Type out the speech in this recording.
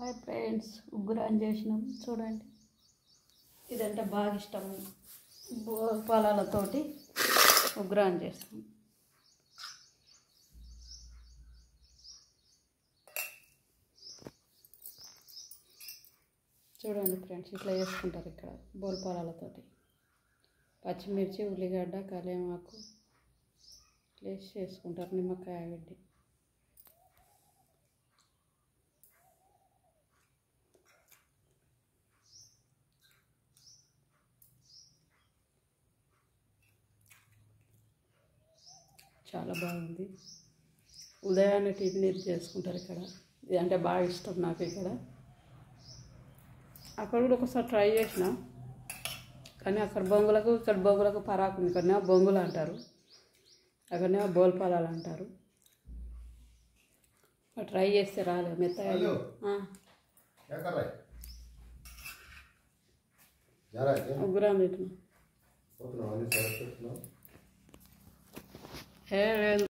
Hi friends, ఉగ్గురాని చేసినాం చూడండి. ఇదంటే బాగా ఇష్టం. పొలాలతోటి ఉగ్గురాని చేస్తాం. చూడండి ఫ్రెండ్స్, ఇట్లా చేసుకుంటారు ఇక్కడ బోల్పాలతోటి. పచ్చిమిర్చి, ఉల్లిగడ్డ, కరివేపాకు వేసి చేసుకుంటారు, నిమ్మకాయ పిండి. చాలా బాగుంది. ఉదయాన్నే టిఫిన్ చేసుకుంటారు ఇక్కడ. ఇదంటే బాగా ఇష్టం నాకు ఇక్కడ. అక్కడ కూడా ఒకసారి ట్రై చేసిన, కానీ అక్కడ బొంగులకు ఇక్కడ బొంగులకు పరాకు ఉంది. ఇక్కడనే బొంగులు అంటారు, అక్కడనే బోల్పాలాలు అంటారు. ట్రై చేస్తే రాలేదు, మెత్తగా. ఉగ్గురాని పెట్టిన లేదు.